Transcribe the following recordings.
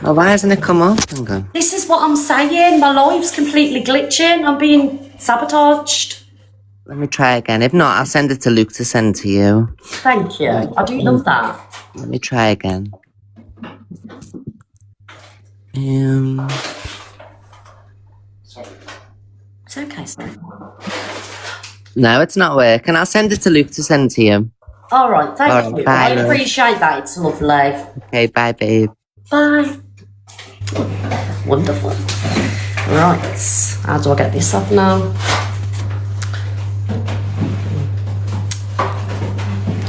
Well, why hasn't it come up? Hang on. This is what I'm saying. My life's completely glitching. I'm being sabotaged. Let me try again. If not, I'll send it to Luke to send to you. Thank you. I do love that. Let me try again. It's okay, sir. No, it's not working. I'll send it to Luke to send to you. All right, thank you. Bye, I appreciate that. It's lovely. Okay, bye, babe. Bye. Wonderful. Right, how do I get this up now?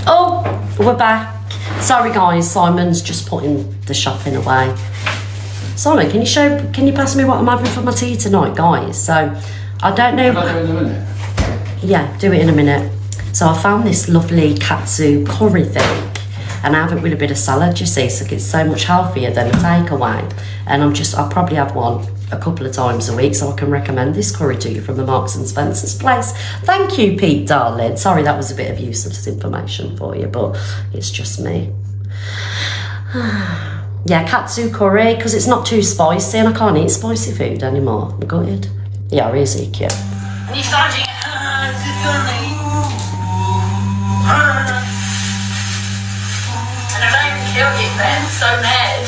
Oh, we're back. Sorry guys, Simon's just putting the shopping away. Simon, can you pass me what I'm having for my tea tonight, guys? So, I don't know. Can I do it in a minute? Yeah, do it in a minute. So I found this lovely katsu curry thing and I have it with a bit of salad, you see, so it's so much healthier than a takeaway. And I'll probably have one a couple of times a week so I can recommend this curry to you from the Marks and Spencer's place. Thank you, Pete, darling. Sorry, that was a bit of useless information for you, but it's just me. Yeah, katsu curry, because it's not too spicy and I can't eat spicy food anymore. I'm gutted. Yeah, really cute. And I don't even kill you, man. I'm so mad.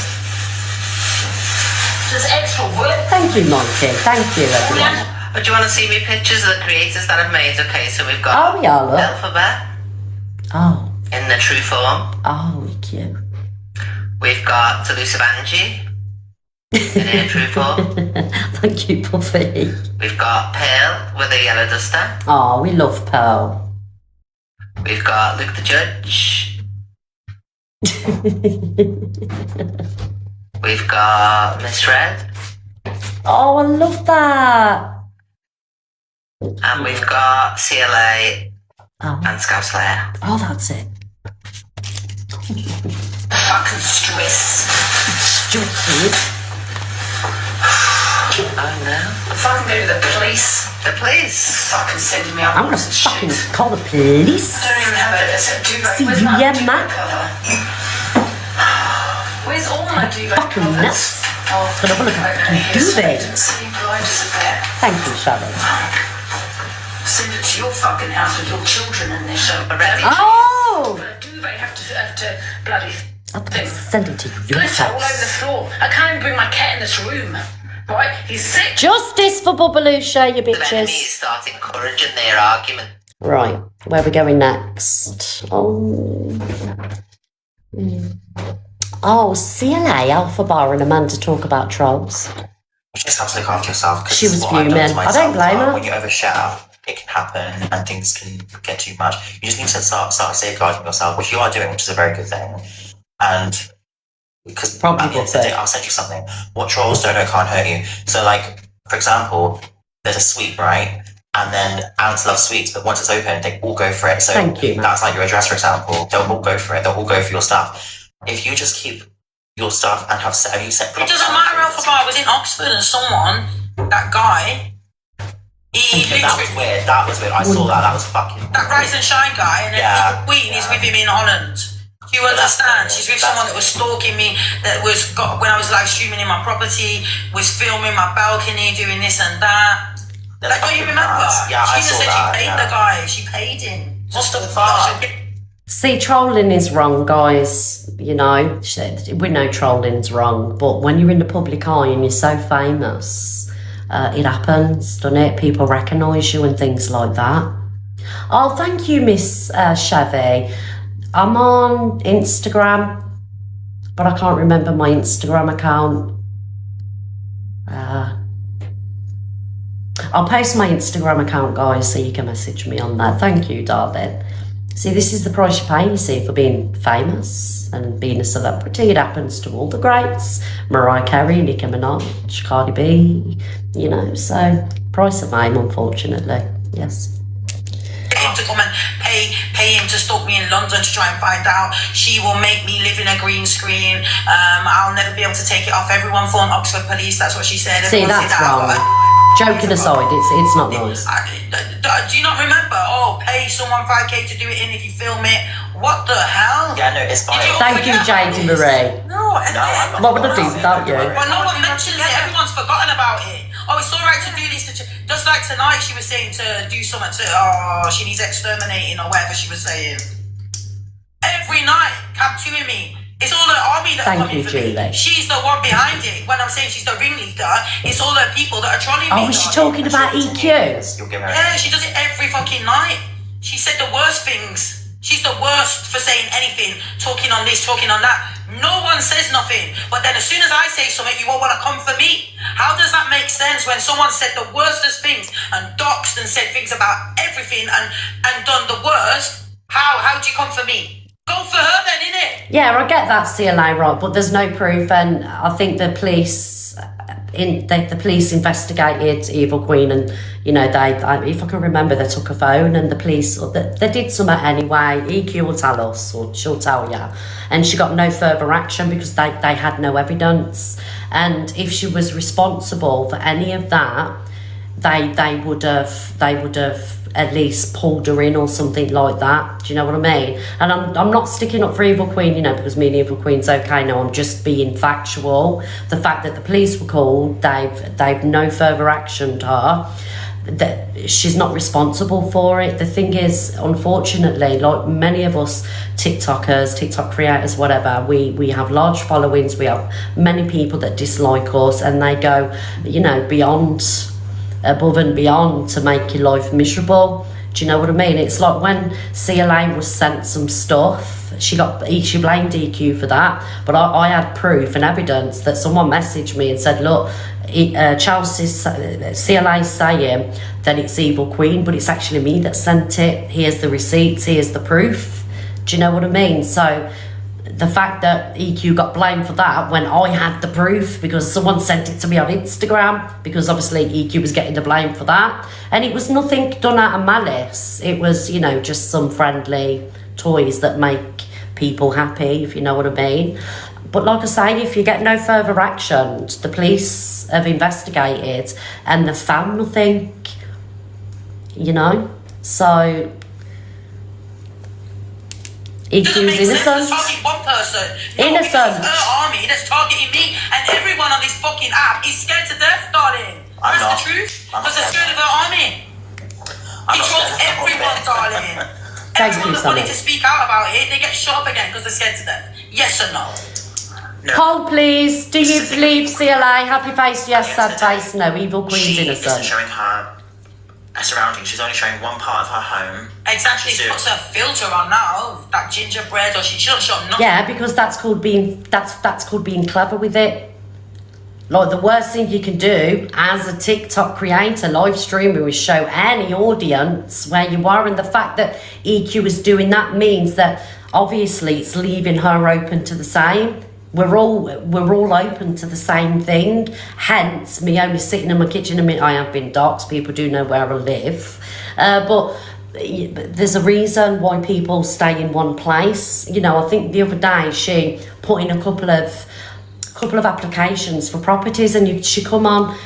Just extra work. Thank you, Mikey. Thank you, everyone. But do you want to see me pictures of the creators that I've made? Okay, so we've got Oh, yeah, look. Alphabet Oh, in the true form. oh, cute. We've got Elusive Angie in her true form. Thank you, Puffy. We've got Pearl with a yellow duster. Oh, we love Pearl. We've got Luke the Judge. We've got Miss Red. Oh, I love that. And we've got CLA Oh, and Scout Slayer. oh, that's it. Fucking stress. Stupid. Oh no. Fucking go to the police. The police. Fucking sending me up I'm gonna and fucking shit. call the police. Don't even have a duvet. See Where's you, my yeah, duvet Matt. cover? Where's all my duvet Fucking covers? nuts. Oh, Gonna have a look at fucking the duvet. See, blind as a bat. Thank you, Sharon. Send it to your fucking house with your children in there. So Already? Oh! But a duvet have to bloody. I'm gonna send it to your Glitter all over the house. floor. I can't even bring my cat in this room. Right? He's sick. Justice for Bubbalusha, you The enemies bitches. start encouraging their argument. Right, where are we going next? Oh. Oh, CLA, Alpha Bar and Amanda talk about trolls. You just have to look after yourself. 'Cause She this is was what I've done to fuming. I myself don't blame as well. her. When you overshare, it can happen and things can get too much. You just need to start safeguarding yourself, which you are doing, which is a very good thing. And because Probably at the end of the day, I'll send you something. What trolls don't know can't hurt you. So, like, for example, there's a sweet, right? And then ants love sweets, but once it's open, they all go for it. So Thank you, Matt. that's like your address, for example. They'll all go for it. They'll all go for your stuff. If you just keep your stuff and have you set. It doesn't matter how far I was in Oxford and someone, that guy, he Okay, that was literally, weird. That was weird. I saw that. That was fucking. that Rise and Shine guy, and then Yeah, the Queen is yeah. with him in Holland. Do you understand? She's with someone that was stalking me, that was when I was live streaming in my property, was filming my balcony, doing this and that. Like, don't you remember? Yeah, she I even saw said that. she paid Yeah. the guy. She paid him. What's the fuck? See, trolling is wrong, guys. You know, we know trolling's wrong, but when you're in the public eye and you're so famous, it happens, doesn't it? People recognise you and things like that. Oh, thank you, Miss Chevy. I'm on Instagram, but I can't remember my Instagram account. I'll post my Instagram account, guys, so you can message me on that. Thank you, darling. See, this is the price you pay, you see, for being famous and being a celebrity. It happens to all the greats. Mariah Carey, Nicki Minaj, Cardi B, you know, so price of fame, unfortunately. Yes. Him to come and pay him to stalk me in London to try and find out. She will make me live in a green screen. I'll never be able to take it off. Everyone phone Oxford Police. That's what she said. See, Everyone that's said that. wrong. Joking aside, it's not nice. Do you not remember? Oh, pay someone 5k to do it in if you film it What the hell? Yeah, no, it's fine. Thank you, Jade Marie. No, and No, I'm not. What would I do without you? But no one mentions it. Everyone's forgotten about it. Oh, it's all right to do this. Just like tonight, she was saying to do something to. Oh, she needs exterminating or whatever she was saying. Every night, come to me. It's all the army that Thank coming you, for me. Julie. She's the one behind it. When I'm saying she's the ringleader, it's all the people that are trolling me. Oh, is she talking about EQ? You'll give her Yeah, she does it every fucking night. She said the worst things. She's the worst for saying anything, talking on this, talking on that. No one says nothing. But then as soon as I say something, you all want to come for me. How does that make sense when someone said the worstest things and doxed and said things about everything and done the worst? How do you come for me? Go for her then, innit? Yeah, I get that, CLA, right, but there's no proof, and I think the police the police investigated Evil Queen, and you know they if I can remember, they took a phone, and the police they did something anyway. EQ will tell us, or she'll tell you, and she got no further action because they had no evidence. And if she was responsible for any of that, they would have at least pulled her in or something like that. Do you know what I mean? And I'm not sticking up for Evil Queen, you know, because me and Evil Queen's okay. No, I'm just being factual. The fact that the police were called, they've no further action to her. That she's not responsible for it. The thing is, unfortunately, like many of us TikTokers, TikTok creators, whatever, we have large followings. We have many people that dislike us, and they go, you know, above and beyond to make your life miserable. Do you know what I mean? It's like when CLA was sent some stuff, she blamed EQ for that, but I had proof and evidence that someone messaged me and said, look, Chelsea's CLA's saying that it's Evil Queen, but it's actually me that sent it. Here's the receipts, here's the proof. Do you know what I mean? So the fact that EQ got blamed for that when I had the proof because someone sent it to me on Instagram, because obviously EQ was getting the blame for that, and it was nothing done out of malice. It was, you know, just some friendly toys that make people happy, if you know what I mean. But like I say, if you get no further action, the police have investigated and they found nothing, you know. So EQ's innocent. Targeting one person. Innocent. It's her army that's targeting me, and everyone on this fucking app is scared to death, darling. I'm That's not. the truth. I'm Because they're scared. scared of her army. He not trolls scared. everyone, darling. Thank Everyone you, that wanted Sonny. to speak out about it, they get shot up again because they're scared to death. Yes or no? Poll, please. Do you believe CLA? Happy face, yes. Sad face, no. Evil Queen's She isn't innocent. showing her surroundings. She's only showing one part of her home. Exactly. She She's puts her filter on now, that gingerbread, or she doesn't show nothing. Yeah, because that's called being clever with it. Like, the worst thing you can do as a TikTok creator, live streamer, is show any audience where you are, and the fact that EQ is doing that means that obviously it's leaving her open to the same. We're all open to the same thing. Hence, me only sitting in my kitchen. I have been doxxed. People do know where I live, but there's a reason why people stay in one place. You know, I think the other day she put in a couple of applications for properties, and she come on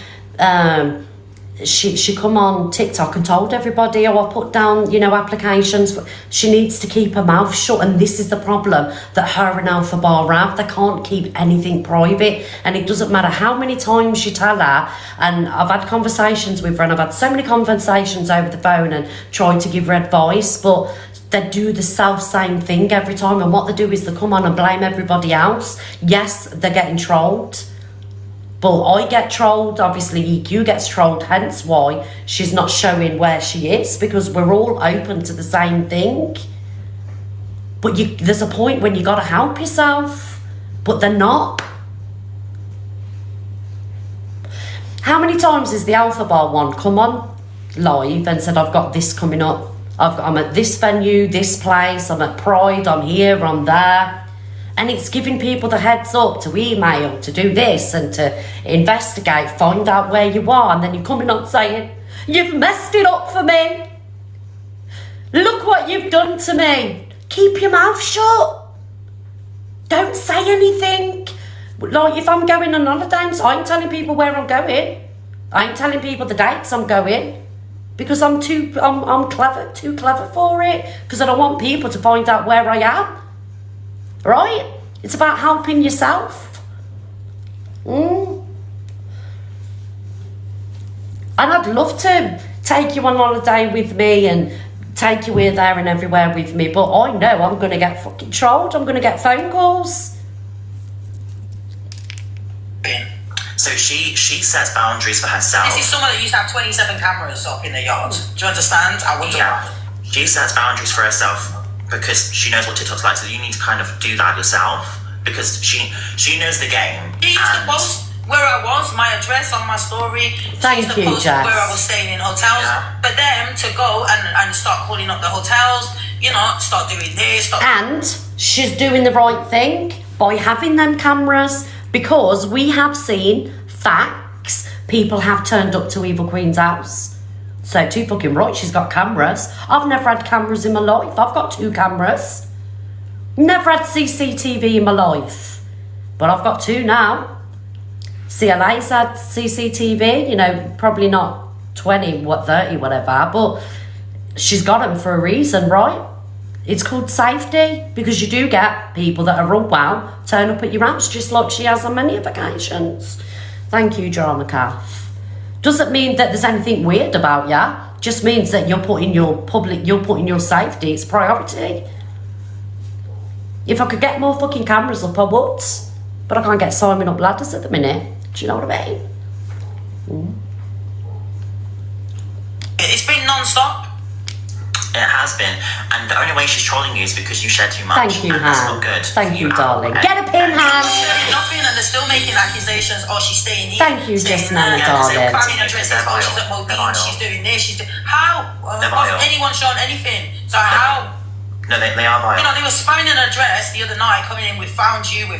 she come on TikTok and told everybody, oh, I put down, you know, applications for. She needs to keep her mouth shut, and this is the problem that her and Alpha Bar have. They can't keep anything private, and it doesn't matter how many times you tell her. And I've had conversations with her, and I've had so many conversations over the phone and tried to give her advice, but they do the same thing every time. And what they do is they come on and blame everybody else. Yes, they're getting trolled, but I get trolled, obviously EQ gets trolled, hence why she's not showing where she is, because we're all open to the same thing. But there's a point when you got to help yourself, but they're not. How many times has the Alpha Bar one come on live and said, I've got this coming up, I'm at this venue, this place, I'm at Pride, I'm here, I'm there. And it's giving people the heads up to email, to do this and to investigate, find out where you are. And then you're coming on saying, you've messed it up for me. Look what you've done to me. Keep your mouth shut. Don't say anything. Like, if I'm going on holidays, I ain't telling people where I'm going. I ain't telling people the dates I'm going. because I'm too clever for it, because I don't want people to find out where I am, right? It's about helping yourself. And I'd love to take you on holiday with me and take you here, there and everywhere with me, but I know I'm going to get fucking trolled. I'm going to get phone calls. So she sets boundaries for herself. This is someone that used to have 27 cameras up in the yard. Do you understand? I wonder Yeah, why. she sets boundaries for herself because she knows what TikTok's like. So you need to kind of do that yourself because she knows the game. She used to post where I was, my address on my story. Thank She used to you, post Jess. where I was staying in hotels. Yeah. But them to go and start calling up the hotels, you know, start doing this, And she's doing the right thing by having them cameras, because we have seen facts. People have turned up to Evil Queen's house. So too fucking right, she's got cameras. I've never had cameras in my life. I've got 2 cameras. Never had CCTV in my life. But I've got 2 now. CLA's had CCTV, you know, probably not 20, 30, whatever, but she's got them for a reason, right? It's called safety, because you do get people that are unwell turn up at your house, just like she has on many of occasions. Thank you, Drama Calf. Doesn't mean that there's anything weird about you. Just means that you're putting your safety, it's priority. If I could get more fucking cameras up, I would. But I can't get Simon up ladders at the minute. Do you know what I mean? it's been non-stop. It has been, and the only way she's trolling you is because you share too much. Thank you, and that's Han. not good. Thank you, Han, darling. okay? Get a pin, Han. They're saying nothing and they're still making accusations. Oh, she's staying here. Thank you, staying Just Nana, there, darling. Planning addresses. They're Oh, she's vile. at Modine. They're vile. She's doing this. She's doing... How? They're Has vile. anyone shown anything? So how? No, they are vile. You know, they were spying an address the other night, coming in, we found you,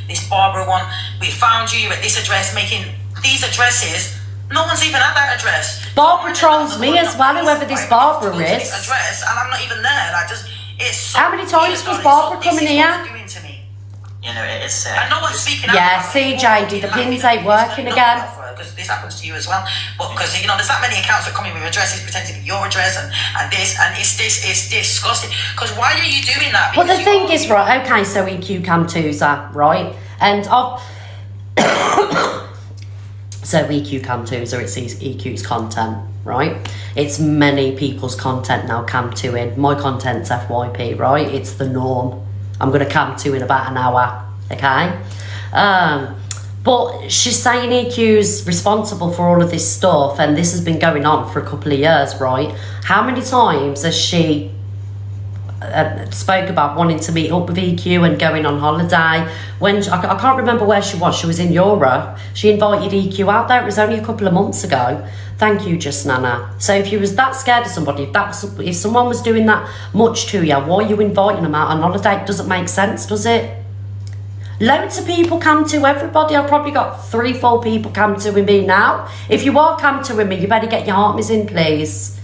this Barbara one, we found you at this address, making these addresses. No one's even at that address. Barbara trolls me as well, whoever this Barbara is. Address, and I'm not even there. Like, just it's. So How many times weird, was darling. Barbara So this coming is here? what they're doing to me. You know, it is sick. And no one's speaking Yeah, out. see, JD, the pins ain't working again. Because this happens to you as well. But because, you know, there's that many accounts that come in with addresses pretending to be your address and this, and it's disgusting. Because why are you doing that? Well, the Because thing is, right, okay, so EQ Cam 2's right? And I've... so EQ Cam 2's it's EQ's content, right? It's many people's content now, Cam 2 in. My content's FYP, right? It's the norm. I'm going to Cam 2 in about an hour, okay? But she's saying EQ's responsible for all of this stuff, and this has been going on for a couple of years, right? How many times has she spoke about wanting to meet up with EQ and going on holiday? When I can't remember where she was in Europe. She invited EQ out there. It was only a couple of months ago. Thank you, Just Nana. So if you was that scared of somebody, if someone was doing that much to you, why are you inviting them out on holiday? It doesn't make sense, does it? Loads of people come to everybody. I've probably got 3-4 people come to with me now. If you are come to with me, you better get your heartmies in, please.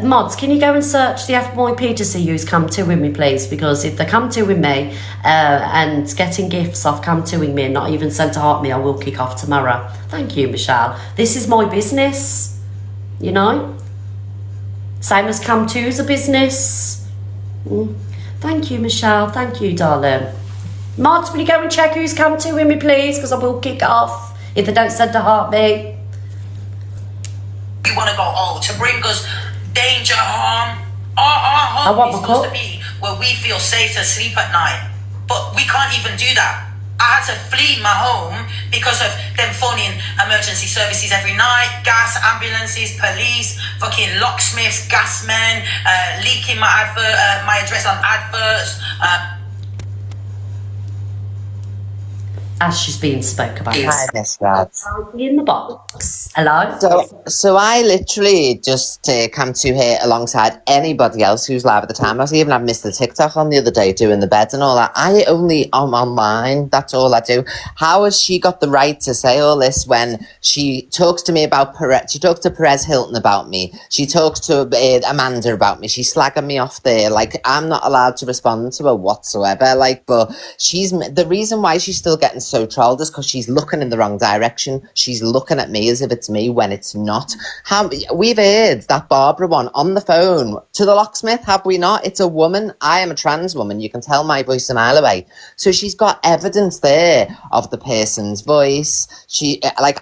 Mods, can you go and search the FYP to see who's come to with me, please? Because if they come to with me and getting gifts off come to with me and not even sent a heart me, I will kick off tomorrow. Thank you, Michelle. This is my business, you know? Same as come to's a business. Thank you, Michelle. Thank you, darling. Mods, will you go and check who's come to with me, please? Because I will kick off if they don't send a heart me. You want to go, to bring us danger, harm. Our I home want is my supposed cup. to be where we feel safe to sleep at night. But we can't even do that. I had to flee my home because of them phoning emergency services every night, gas, ambulances, police, fucking locksmiths, gas men, leaking my address on adverts. As she's being spoke about. Hi, Miss Rad. In the box. Hello? So I literally just come to here alongside anybody else who's live at the time. I was even had Mr. TikTok on the other day doing the bed and all that. I only am online. That's all I do. How has she got the right to say all this when she talks to me about Perez? She talks to Perez Hilton about me. She talks to Amanda about me. She's slagging me off there. Like, I'm not allowed to respond to her whatsoever. Like, but the reason why she's still getting so trolled is because she's looking in the wrong direction. She's looking at me as if it's me when it's not. We've heard that Barbara one on the phone to the locksmith, have we not? It's a woman. I am a trans woman. You can tell my voice a mile away. So she's got evidence there of the person's voice.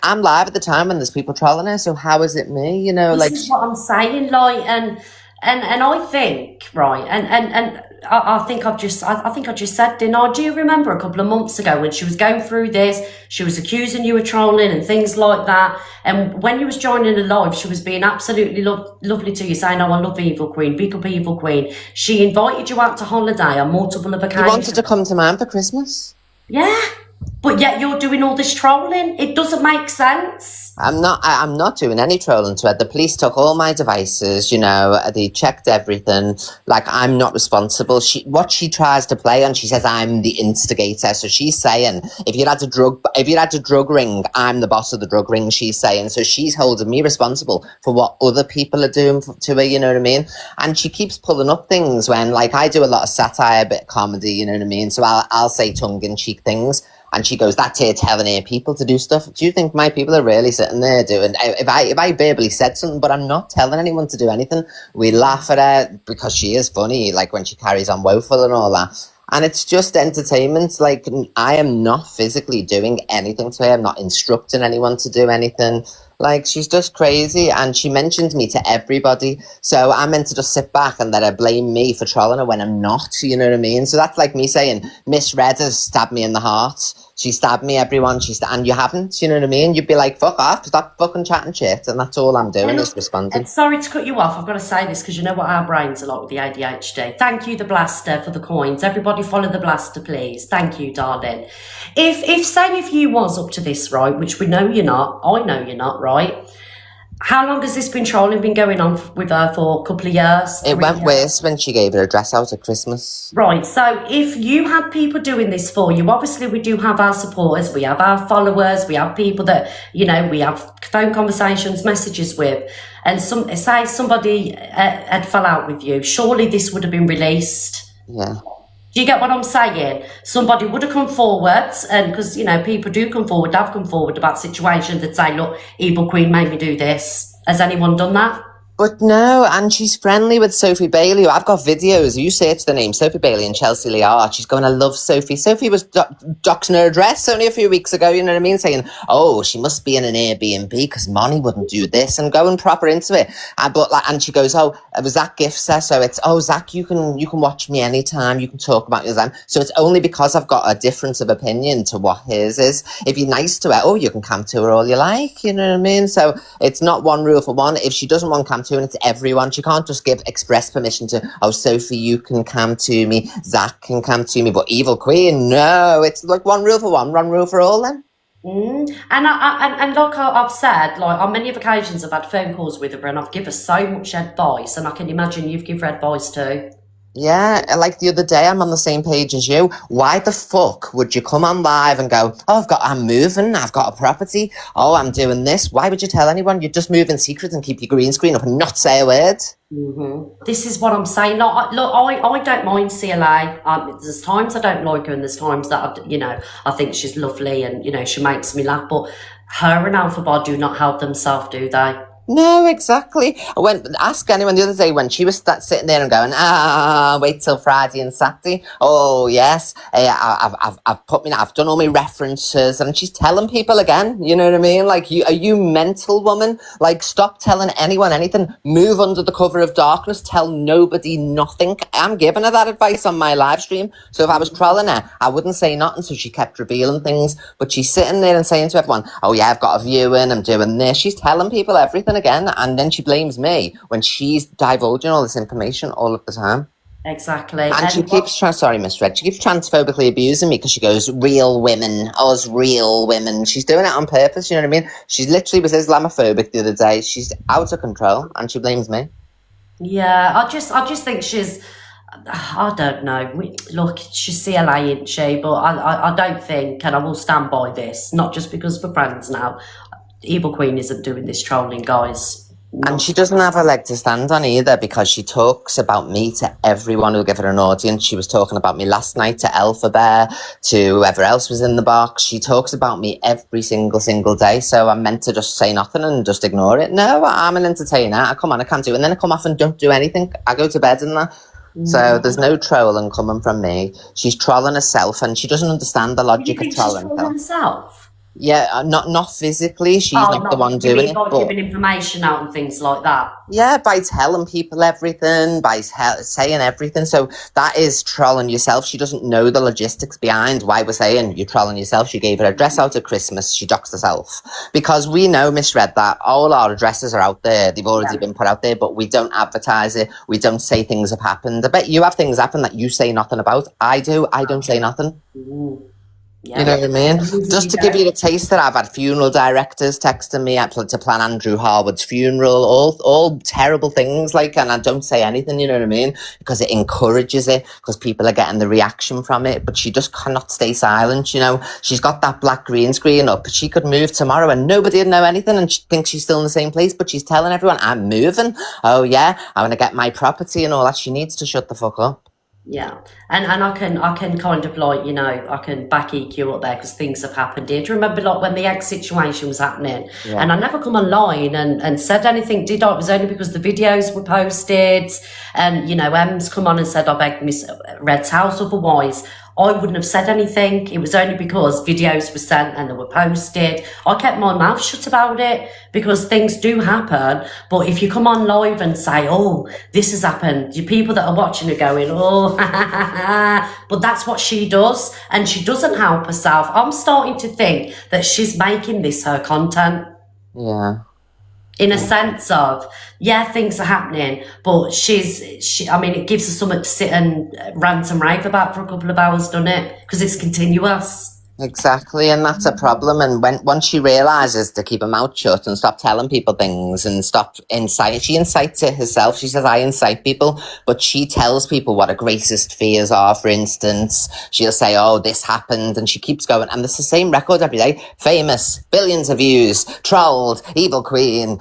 I'm live at the time when there's people trolling her. So how is it me? You know, this is what I'm saying, like, and I think, right, and I think I just said, didn't I? Do you remember a couple of months ago when she was going through this, she was accusing you of trolling and things like that, and when you was joining the live, she was being absolutely lovely to you, saying, oh, I love Evil Queen, big up Evil Queen. She invited you out to holiday on multiple of occasions. You wanted to come to mine for Christmas? Yeah. But yet you're doing all this trolling. It doesn't make sense. I'm not doing any trolling to her. The police took all my devices, you know, they checked everything. Like, I'm not responsible. What she tries to play on, she says I'm the instigator. So she's saying, if you had a drug ring, I'm the boss of the drug ring, she's saying. So she's holding me responsible for what other people are doing to her, you know what I mean? And she keeps pulling up things when, like, I do a lot of satire, a bit of comedy, you know what I mean? So I'll say tongue-in-cheek things. And she goes, that's her telling her people to do stuff. Do you think my people are really sitting there doing... If I verbally said something, but I'm not telling anyone to do anything, we laugh at her because she is funny, like when she carries on woeful and all that. And it's just entertainment. Like, I am not physically doing anything to her. I'm not instructing anyone to do anything. Like, she's just crazy, and she mentions me to everybody. So I'm meant to just sit back and let her blame me for trolling her when I'm not, you know what I mean? So that's like me saying, Miss Red has stabbed me in the heart. She stabbed me, everyone. And you haven't, you know what I mean? You'd be like, fuck off, stop fucking chatting shit. And that's all I'm doing is responding. Sorry to cut you off. I've got to say this because you know what our brains are like with the ADHD. Thank you, the Blaster, for the coins. Everybody follow the Blaster, please. Thank you, darling. If you was up to this, right, which we know you're not, I know you're not, right? How long has this trolling been going on with her for? A couple of years? It went worse when she gave her a dress out at Christmas. Right, so if you had people doing this for you, obviously we do have our supporters, we have our followers, we have people that, you know, we have phone conversations, messages with, and say somebody had fell out with you, surely this would have been released. Yeah. Do you get what I'm saying? Somebody would have come forward, and because, you know, people do come forward, have come forward about situations that say, look, Evil Queen made me do this. Has anyone done that? But no, and she's friendly with Sophie Bailey. I've got videos. You search the name Sophie Bailey and Chelsea Liard. She's going, I love Sophie. Sophie was doxing her address only a few weeks ago, you know what I mean? Saying, oh, she must be in an Airbnb because Monty wouldn't do this, and going proper into it. And she goes, oh, it was Zach Gifts. So it's, oh, Zach, you can watch me anytime. You can talk about your time. So it's only because I've got a difference of opinion to what hers is. If you're nice to her, oh, you can come to her all you like, you know what I mean? So it's not one rule for one. If she doesn't want to come to, and it's everyone. She can't just give express permission to, oh, Sophie, you can come to me, Zach can come to me, but Evil Queen, no, it's like one rule for one rule for all then. And like I've said, like on many of occasions I've had phone calls with her and I've given her so much advice, and I can imagine you've given her advice too. Yeah, like the other day, I'm on the same page as you. Why the fuck would you come on live and go, oh, I'm moving, I've got a property, oh, I'm doing this. Why would you tell anyone? You'd just move in secret and keep your green screen up and not say a word. This is what I'm saying. Look, I don't mind CLA. There's times I don't like her, and there's times that, I think she's lovely and, she makes me laugh. But her and Alphabet do not help themselves, do they? No, exactly. Ask anyone the other day when she was sitting there and going, wait till Friday and Saturday. Oh yes, I've done all my references, and she's telling people again. You know what I mean? Like, are you mental, woman? Like, stop telling anyone anything. Move under the cover of darkness. Tell nobody nothing. I'm giving her that advice on my live stream. So if I was trolling her, I wouldn't say nothing. So she kept revealing things, but she's sitting there and saying to everyone, "Oh yeah, I've got a viewing. I'm doing this." She's telling people everything again, and then she blames me when she's divulging all this information all of the time. Exactly. And she keeps sorry, Miss Red, she keeps transphobically abusing me because she goes, real women, us real women. She's doing it on purpose, you know what I mean? She literally was Islamophobic the other day. She's out of control and she blames me. Yeah, I just think she's, I don't know. Look, she's CLA, isn't she? But I don't think, and I will stand by this, not just because we're friends now, Evil Queen isn't doing this trolling, guys. And she doesn't have a leg to stand on either, because she talks about me to everyone who'll give her an audience. She was talking about me last night to Alpha Bear, to whoever else was in the box. She talks about me every single day. So I'm meant to just say nothing and just ignore it? No, I'm an entertainer. I come on, I can't do it. And then I come off and don't do anything. I go to bed and that. So there's no trolling coming from me. She's trolling herself, and she doesn't understand the Do you logic of think she's trolling trolling herself. herself? Yeah, not physically. She's Oh, not the one you doing mean it, by but giving information out and things like that? yeah, by telling people everything, by saying everything. So that is trolling yourself. She doesn't know the logistics behind why we're saying you're trolling yourself. She gave her address out at Christmas. She doxed herself. Because we know, misread that, all our addresses are out there. They've already been put out there, but we don't advertise it. We don't say things have happened. I bet you have things happen that you say nothing about. I do. I don't say nothing. Yeah. You know what I mean? Usually Just to you give you don't. the taste that I've had funeral directors texting me to plan Andrew Harwood's funeral, all terrible things, like, and I don't say anything, you know what I mean? Because it encourages it, because people are getting the reaction from it, but she just cannot stay silent, you know? She's got that black green screen up, she could move tomorrow and nobody would know anything, and she thinks she's still in the same place, but she's telling everyone, I'm moving, oh yeah, I'm going to get my property and all that. She needs to shut the fuck up. Yeah, and I can kind of, like, you know, I can back EQ up there because things have happened here. Do you remember, like, when the egg situation was happening? Yeah. And I never come online and said anything, did I? It was only because the videos were posted, and, you know, Em's come on and said I begged Miss Red's house. Otherwise, I wouldn't have said anything. It was only because videos were sent and they were posted. I kept my mouth shut about it because things do happen. But if you come on live and say, oh, this has happened, you people that are watching are going, oh, but that's what she does. And she doesn't help herself. I'm starting to think that she's making this her content. Yeah. In a sense of, yeah, things are happening, but I mean, it gives her something to sit and rant and rave about for a couple of hours, doesn't it? Because it's continuous. Exactly, and that's a problem. And once she realizes to keep her mouth shut and stop telling people things and stop inciting, she incites it herself. She says, I incite people, but she tells people what her greatest fears are. For instance, she'll say, oh, this happened, and she keeps going. And it's the same record every day. Famous, billions of views, trolled, evil queen,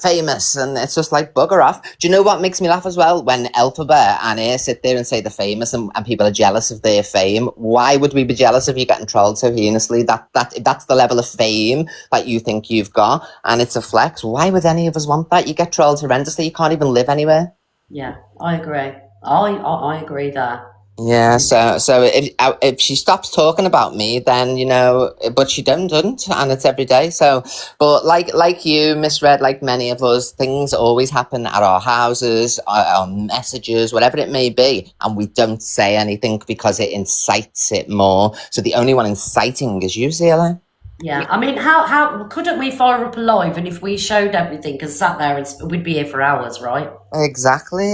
famous. And it's just like, bugger off. Do you know what makes me laugh as well? When Alpha Bear and Air sit there and say they're famous, and people are jealous of their fame. Why would we be jealous of you getting trolled so heinously? That's the level of fame that you think you've got, and it's a flex. Why would any of us want that? You get trolled horrendously, you can't even live anywhere. Yeah, I agree. I agree there. Yeah, so if she stops talking about me, then, you know, but she doesn't, and it's every day. So, but like you, misread, like many of us, things always happen at our houses, our messages, whatever it may be, and we don't say anything because it incites it more. So the only one inciting is you, CLA. Yeah, I mean, how couldn't we fire up a live, and if we showed everything and sat there, and we'd be here for hours, right? Exactly.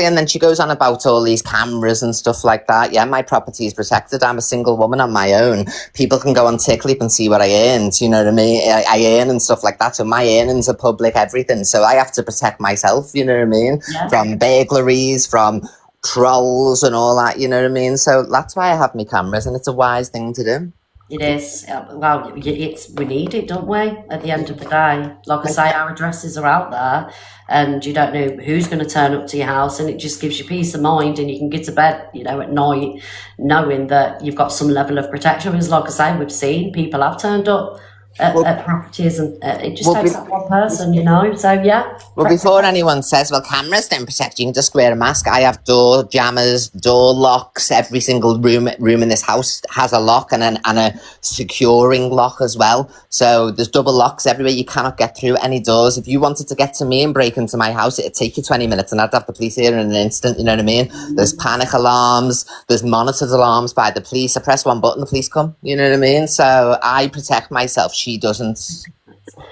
And then she goes on about all these cameras and stuff like that. Yeah, my property is protected. I'm a single woman on my own. People can go on TikTok and see what I earned, you know what I mean? I earn and stuff like that. So my earnings are public, everything. So I have to protect myself, you know what I mean? Yeah. From burglaries, from trolls and all that, you know what I mean? So that's why I have my cameras, and it's a wise thing to do. It is. Well, we need it, don't we? At the end of the day, like I say, our addresses are out there, and you don't know who's going to turn up to your house, and it just gives you peace of mind, and you can get to bed, you know, at night, knowing that you've got some level of protection. Because, like I say, we've seen people have turned up at properties, and it just takes that one person, you know. So yeah. Well, before anyone says, well, cameras don't protect you, you can just wear a mask. I have door jammers, door locks. Every single room in this house has a lock and a securing lock as well. So there's double locks everywhere. You cannot get through any doors. If you wanted to get to me and break into my house, it'd take you 20 minutes, and I'd have the police here in an instant, you know what I mean? There's panic alarms, there's monitored alarms by the police. I press one button, the police come, you know what I mean? So I protect myself. She doesn't.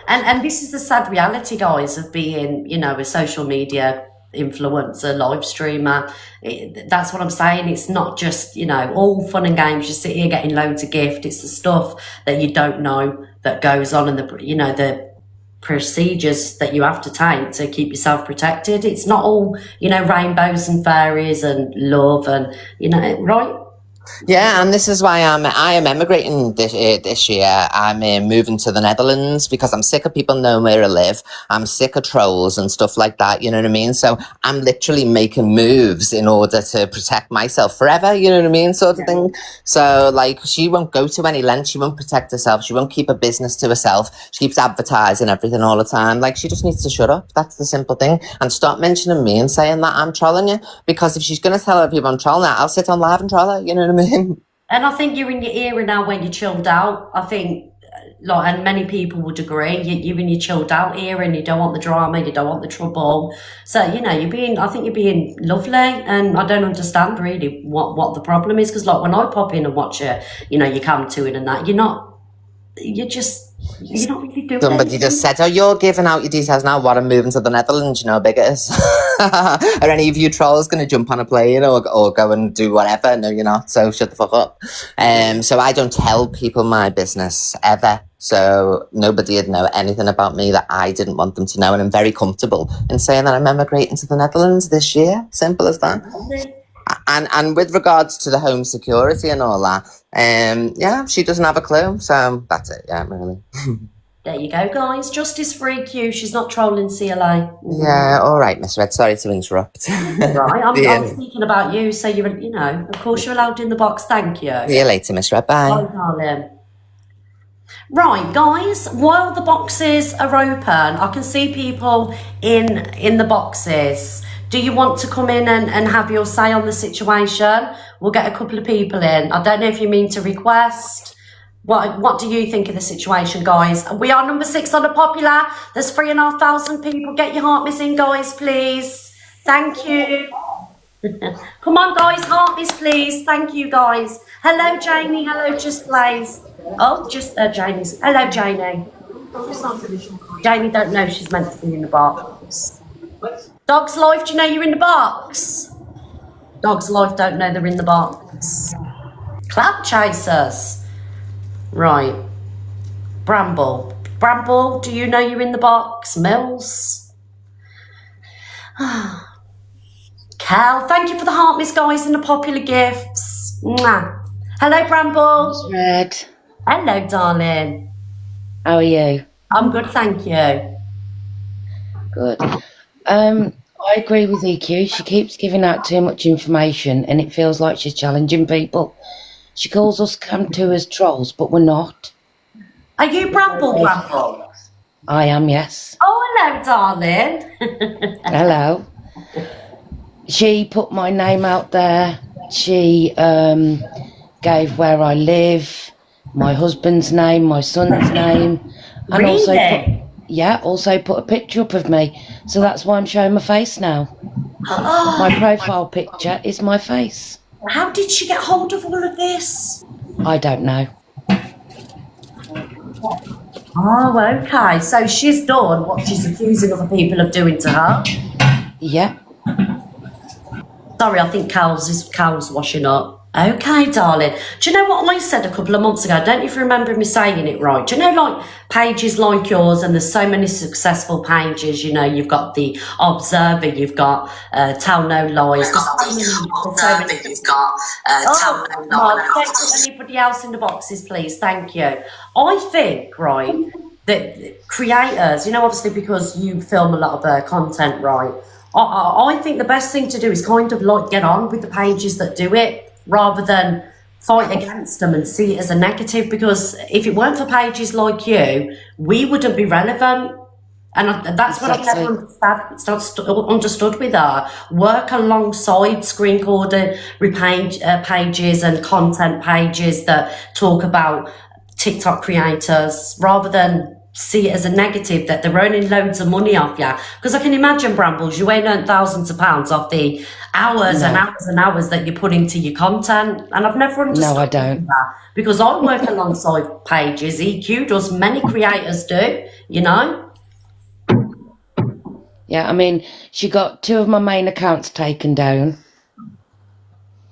And this is the sad reality, guys, of being, you know, a social media influencer, live streamer. That's what I'm saying. It's not just, you know, all fun and games. You sit here getting loads of gift. It's the stuff that you don't know that goes on, and the procedures that you have to take to keep yourself protected. It's not all, you know, rainbows and fairies and love and, you know, right? Yeah, and this is why I am emigrating this year. I'm moving to the Netherlands because I'm sick of people knowing where I live. I'm sick of trolls and stuff like that. You know what I mean? So I'm literally making moves in order to protect myself forever. You know what I mean? Sort of thing. So like, she won't go to any length. She won't protect herself. She won't keep a business to herself. She keeps advertising everything all the time. Like, she just needs to shut up. That's the simple thing. And stop mentioning me and saying that I'm trolling you. Because if she's going to tell other people I'm trolling her, I'll sit on live and troll her. You know what I mean? And I think you're in your era now when you're chilled out. I think, like, and many people would agree, you're in your chilled out era and you don't want the drama, you don't want the trouble. So, you know, I think you're being lovely, and I don't understand really what the problem is. Because, like, when I pop in and watch it, you know, you come to it and that, you're not really doing Somebody anything. just said, oh, you're giving out your details now. What, I'm moving to the Netherlands, you know how big it is. Are any of you trolls going to jump on a plane or go and do whatever? No, you're not. So shut the fuck up. So I don't tell people my business ever. So nobody would know anything about me that I didn't want them to know. And I'm very comfortable in saying that I'm emigrating to the Netherlands this year. Simple as that. And with regards to the home security and all that, yeah, she doesn't have a clue. So that's it. Yeah, really. There you go, guys. Justice for EQ. She's not trolling CLA. Yeah, all right, Miss Red. Sorry to interrupt. Right, I'm Yeah. speaking about you, so you're, you know, of course you're allowed in the box. Thank you. See you later, Miss Red. Bye. Bye, darling. Right, guys, while the boxes are open, I can see people in the boxes. Do you want to come in and have your say on the situation? We'll get a couple of people in. I don't know if you mean to request. What do you think of the situation, guys? We are number 6 on the popular. There's 3,500 people. Get your heart miss in, guys, please. Thank you. Come on, guys, heart miss, please. Thank you, guys. Hello, Janie. Hello, Just Blaze. Oh, just Janie's. Hello, Janie. Janie don't know she's meant to be in the box. Dog's Life, do you know you're in the box? Dog's Life don't know they're in the box. Cloud chasers. Right. Bramble. Bramble, do you know you're in the box? Mills. Cal, thank you for the heart miss, guys, and the popular gifts. Mwah. Hello, Bramble. Red, Hello, darling. how are you? I'm good, thank you. Good. I agree with EQ. She keeps giving out too much information and it feels like she's challenging people. She calls us cam-tours trolls, but we're not. Are you Bramble, Bramble? I am, yes. Oh, hello, darling. Hello. She put my name out there. She gave where I live, my husband's name, my son's name. And also put a picture up of me. So that's why I'm showing my face now. Oh, My profile picture is my face. how did she get hold of all of this? I don't know. Oh, okay. So she's done what she's accusing other people of doing to her. Yeah. Sorry, I think Cal's washing up. Okay, darling. Do you know what I said a couple of months ago? I don't know if you remember me saying it right. Do you know, like, pages like yours, and there's so many successful pages, you know, you've got The Observer, you've got Tell No Lies. Don't put anybody else in the boxes, please. Thank you. I think, right, that creators, you know, obviously because you film a lot of content, right, I think the best thing to do is kind of like get on with the pages that do it rather than fight against them and see it as a negative, because if it weren't for pages like you, we wouldn't be relevant. And that's what I've never understood with her. Work alongside screen recorded pages and content pages that talk about TikTok creators rather than see it as a negative that they're earning loads of money off you. Because I can imagine, Brambles, you ain't earned thousands of pounds off the hours and hours and hours that you put into your content. And I've never understood No, I don't. that. Because I work alongside pages, EQ does, many creators do, you know? Yeah, I mean, she got 2 of my main accounts taken down,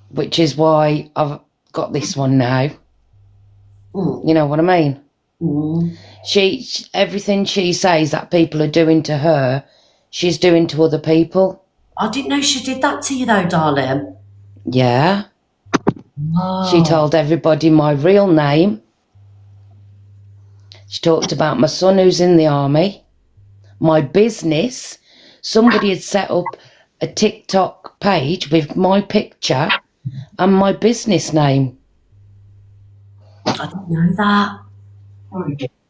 which is why I've got this one now. You know what I mean? She everything she says that people are doing to her, she's doing to other people. I didn't know she did that to you though, darling. Yeah. She told everybody my real name. She talked about my son who's in the army, my business. Somebody had set up a TikTok page with my picture and my business name. I didn't know that.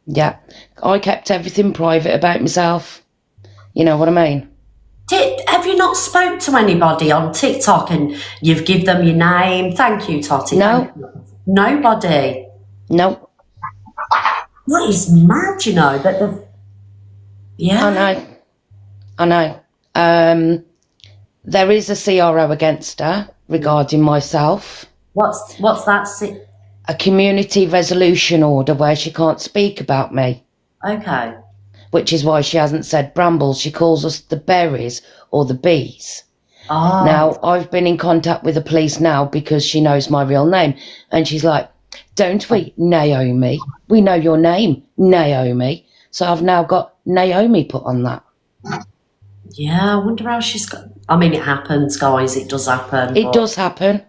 Yeah, I kept everything private about myself. You know what I mean? Have you not spoke to anybody on TikTok and you've give them your name? Thank you, Totty. No. Nobody. No. That is mad, you know, that the... Yeah. I know. There is a CRO against her regarding myself. What's that? A community resolution order where she can't speak about me. Okay. Which is why she hasn't said brambles. She calls us the berries or the bees. Oh. Now, I've been in contact with the police now because she knows my real name. And she's like, don't we, Naomi? We know your name, Naomi. So I've now got Naomi put on that. Yeah, I wonder how she's got... I mean, it happens, guys. It does happen. It does happen.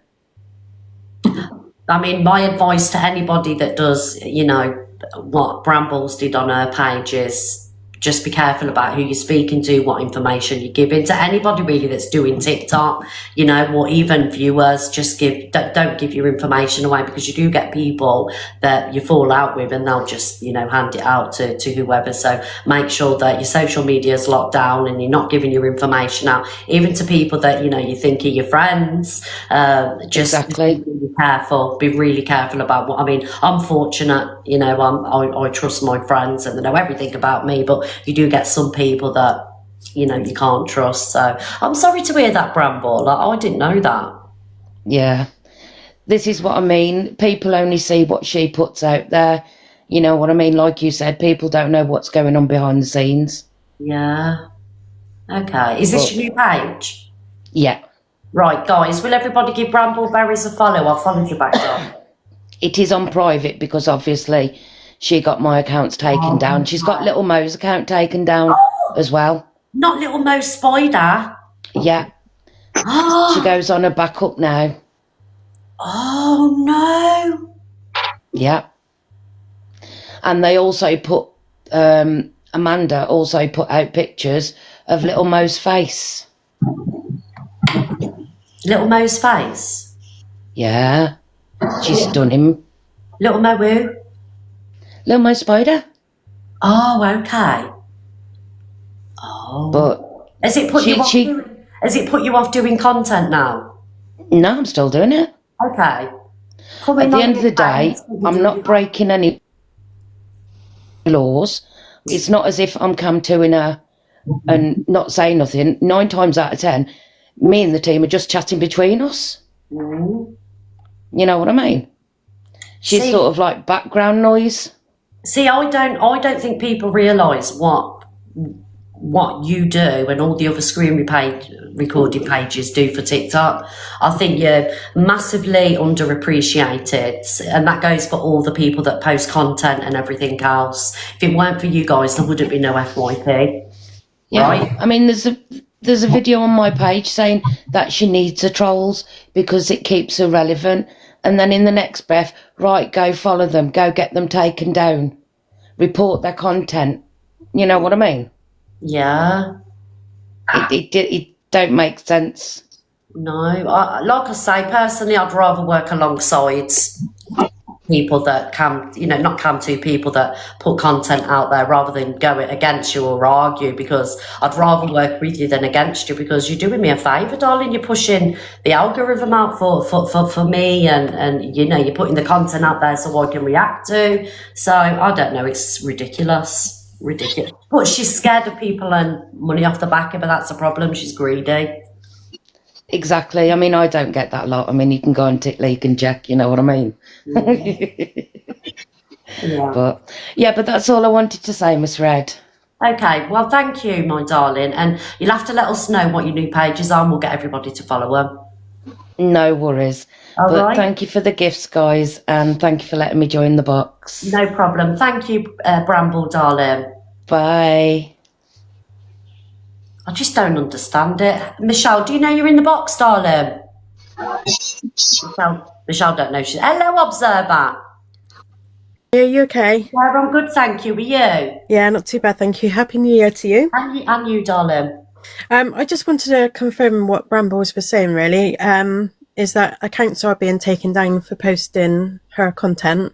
I mean, my advice to anybody that does, you know, what Brambles did on her page is just be careful about who you're speaking to, what information you're giving to anybody really that's doing TikTok, you know, or even viewers. Just don't give your information away, because you do get people that you fall out with and they'll just, you know, hand it out to whoever. So make sure that your social media is locked down and you're not giving your information out, even to people that, you know, you think are your friends. Just Exactly. be really careful. Be really careful about what... I mean, I'm fortunate, you know, I trust my friends and they know everything about me, but you do get some people that, you know, you can't trust. So I'm sorry to hear that, Bramble. I didn't know that. Yeah. This is what I mean. People only see what she puts out there. You know what I mean? Like you said, people don't know what's going on behind the scenes. Yeah. Okay. Is this your new page? Yeah. Right, guys, will everybody give Brambleberries a follow? I've followed you back down. It is on private because obviously she got my accounts taken down. She's got Little Mo's account taken down as well. Not Little Mo Spider. Yeah. She goes on her backup now. Oh, no. Yeah. And they also put, Amanda also put out pictures of Little Mo's face. Little Mo's face? Yeah. She's stunning. Little Mo who? Little Mo Spider. Oh, okay. Oh. But Has it put you off doing content now? no, I'm still doing it. Okay. At the end of the day, I'm not breaking any laws. It's not as if I'm camping her and not saying nothing. 9 times out of 10, me and the team are just chatting between us. Mm. You know what I mean? She's sort of like background noise. See, I don't think people realise what you do and all the other recording pages do for TikTok. I think you're massively underappreciated, and that goes for all the people that post content and everything else. If it weren't for you guys, there wouldn't be no FYP. Yeah. Right? I mean, there's a video on my page saying that she needs the trolls because it keeps her relevant. And then in the next breath, right, go follow them, go get them taken down, report their content. You know what I mean? Yeah. It don't make sense. No. Like I say, personally, I'd rather work alongside people that people that put content out there rather than go against you or argue, because I'd rather work with you than against you, because you're doing me a favour, darling. You're pushing the algorithm out for me, and you know, you're putting the content out there so I can react to. So I don't know, it's ridiculous. But she's scared of people and money off the back of her. That's a problem. She's greedy. Exactly. I mean, I don't get that a lot. I mean, you can go on TikTok and check, you know what I mean? Yeah. But that's all I wanted to say, Miss Red. Okay, well, thank you, my darling. And you'll have to let us know what your new pages are, and we'll get everybody to follow them. No worries. All but right. Thank you for the gifts, guys, and thank you for letting me join the box. No problem. Thank you, Bramble, darling. Bye. I just don't understand it. Michelle, do you know you're in the box, darling? Michelle don't know. She's hello, Observer. Yeah, you okay? Yeah, I'm good, thank you. Are you? Yeah, not too bad, thank you. Happy New Year to you. And you, darling. I just wanted to confirm what Brambles was saying, really, is that accounts are being taken down for posting her content.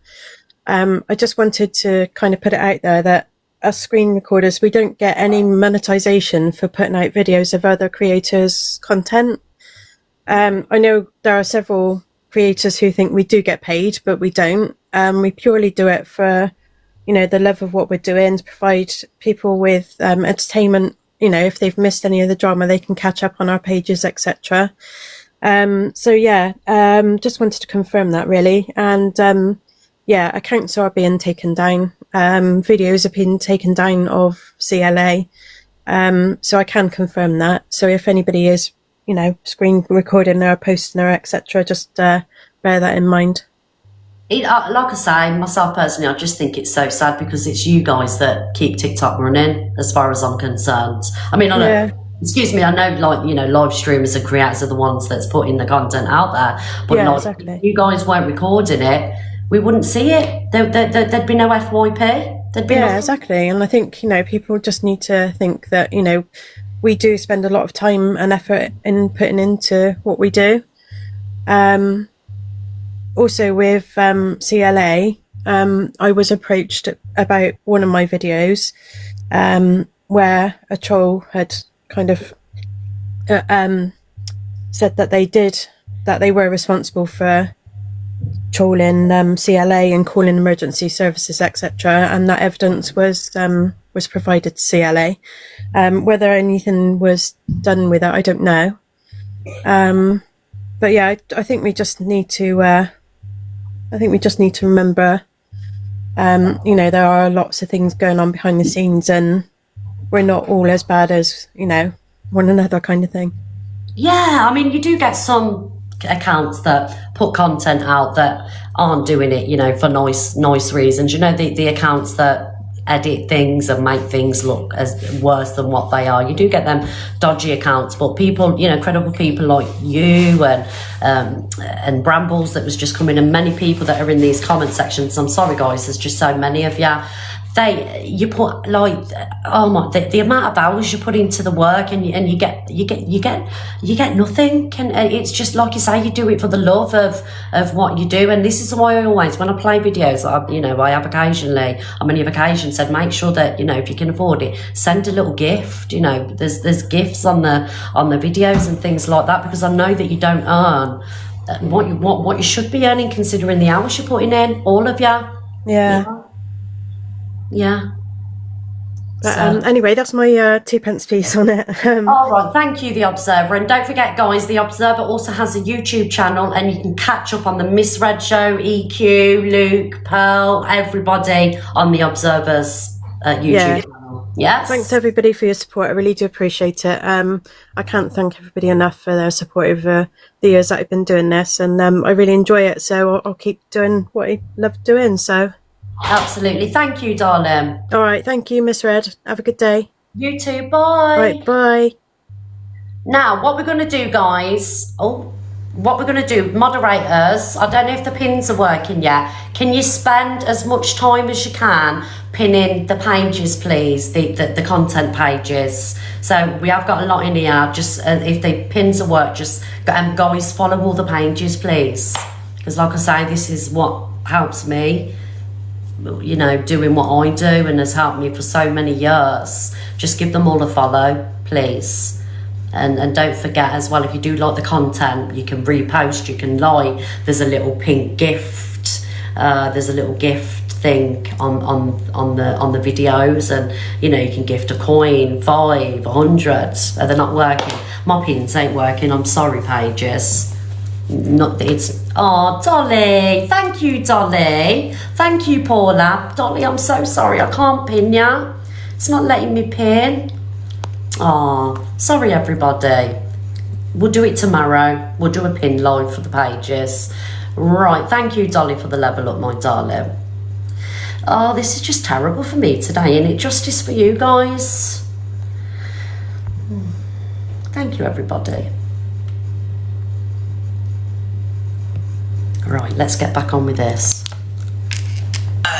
I just wanted to kind of put it out there that us screen recorders, we don't get any monetization for putting out videos of other creators' content. I know there are several creators who think we do get paid, but we don't. We purely do it for, you know, the love of what we're doing, to provide people with entertainment. You know, if they've missed any of the drama, they can catch up on our pages, etc. So yeah, just wanted to confirm that, really. And yeah, accounts are being taken down. Videos have been taken down of CLA. So I can confirm that. So if anybody is, you know, screen recording her, posting her, etc., just bear that in mind. Like I say, myself personally, I just think it's so sad because it's you guys that keep TikTok running, as far as I'm concerned. I mean, I know, excuse me, I know, like, you know, live streamers and creators are the ones that's putting the content out there. But Yeah, like, exactly. if you guys weren't recording it, we wouldn't see it. There'd be no FYP. There'd be Yeah, nothing. exactly. And I think, you know, people just need to think that, you know, we do spend a lot of time and effort in putting into what we do. Also with CLA, I was approached about one of my videos where a troll had kind of said that they were responsible for trolling CLA and calling emergency services, etc. And that evidence was provided to CLA. Whether anything was done with it, I don't know. But yeah, I think we just need to. I think we just need to remember, you know, there are lots of things going on behind the scenes, and we're not all as bad as, you know, one another, kind of thing. Yeah, I mean, you do get some accounts that put content out that aren't doing it, you know, for nice reasons. You know, the accounts that edit things and make things look as worse than what they are. You do get them dodgy accounts, but people, you know, credible people like you and Brambles that was just coming, and many people that are in these comment sections. I'm sorry, guys, there's just so many of you. You put like, oh my, the amount of hours you put into the work, and you get nothing. And it's just like you say, you do it for the love of what you do. And this is why I always, when I play videos, I have occasionally, on many occasions, said make sure that, you know, if you can afford it, send a little gift. You know, there's gifts on the videos and things like that, because I know that you don't earn what you should be earning, considering the hours you're putting in, all of you. Yeah. But anyway, that's my 2p piece on it. All right, thank you, The Observer. And don't forget, guys, The Observer also has a YouTube channel, and you can catch up on the Miss Red Show, EQ, Luke, Pearl, everybody on The Observer's YouTube channel. Yes? Thanks, everybody, for your support. I really do appreciate it. I can't thank everybody enough for their support over the years that I've been doing this, and I really enjoy it, so I'll keep doing what I love doing, so... Absolutely. Thank you, darling. All right. Thank you, Miss Red. Have a good day. You too. Bye. All right. Bye. Now, what we're going to do, guys... moderators, I don't know if the pins are working yet. Can you spend as much time as you can pinning the pages, please? The content pages. So we have got a lot in here. Just if the pins are work, just guys, follow all the pages, please. Because like I say, this is what helps me, you know, doing what I do, and has helped me for so many years. Just give them all a follow, please. And don't forget as well, if you do like the content, you can repost, you can like. There's a little pink gift. There's a little gift thing on the videos, and you know, you can gift a coin, 5, 100. They're not working. My pins ain't working. I'm sorry, pages. Oh, Dolly, thank you, Dolly. Thank you, Paula. Dolly, I'm so sorry, I can't pin ya. It's not letting me pin. Oh, sorry, everybody. We'll do it tomorrow. We'll do a pin live for the pages. Right, thank you, Dolly, for the level up, my darling. Oh, this is just terrible for me today, isn't it? Justice for you guys. Thank you, everybody. Right, let's get back on with this.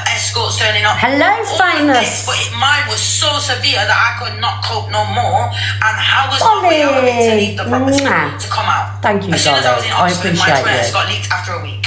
Escorts turning up. Hello, All of famous. this, but mine was so severe that I could not cope no more. And how was my way out of it to leave the property Mwah. to come out? Thank you, As soon as I was darling. in I Oxford, my appreciate Twitter you. got leaked after a week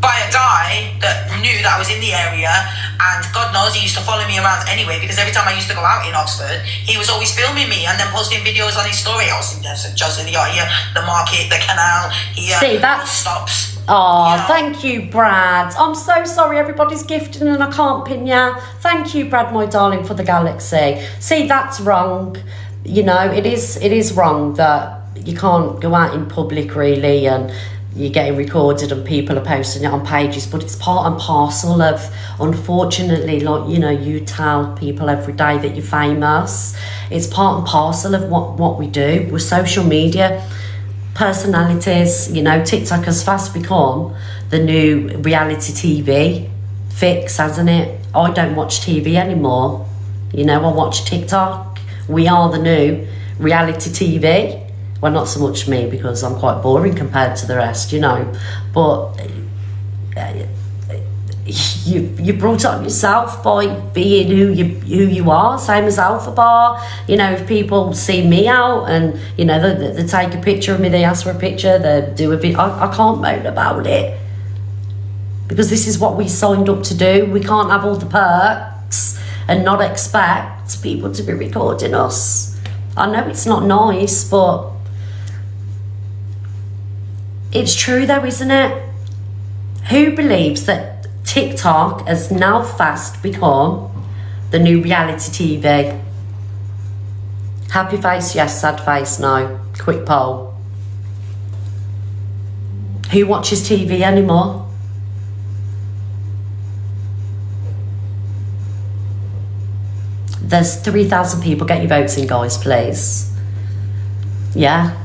by a guy that knew that I was in the area, and God knows he used to follow me around anyway, because every time I used to go out in Oxford, he was always filming me and then posting videos on his story. I was in there, just in the here, the market, the canal, here, See, that's- stops. Oh, You know? thank you, Brad. I'm so sorry everybody's gifting and I can't pin ya. Thank you, Brad, my darling, for the galaxy. See, that's wrong. You know, it is wrong that you can't go out in public really and you're getting recorded and people are posting it on pages, but it's part and parcel of, unfortunately, like, you know, you tell people every day that you're famous. It's part and parcel of what we do. We're social media personalities. You know, TikTok has fast become the new reality TV fix, hasn't it? I don't watch TV anymore. You know, I watch TikTok. We are the new reality TV. Well, not so much me, because I'm quite boring compared to the rest, you know. But you brought it on yourself by being who you are, same as Alpha Bar. You know, if people see me out and, you know, they take a picture of me, they ask for a picture, they do a bit, I can't moan about it, because this is what we signed up to do. We can't have all the perks and not expect people to be recording us. I know it's not nice, but it's true though, isn't it? Who believes that TikTok has now fast become the new reality TV? Happy face, yes. Sad face, no. Quick poll. Who watches TV anymore? There's 3,000 people. Get your votes in, guys, please. Yeah.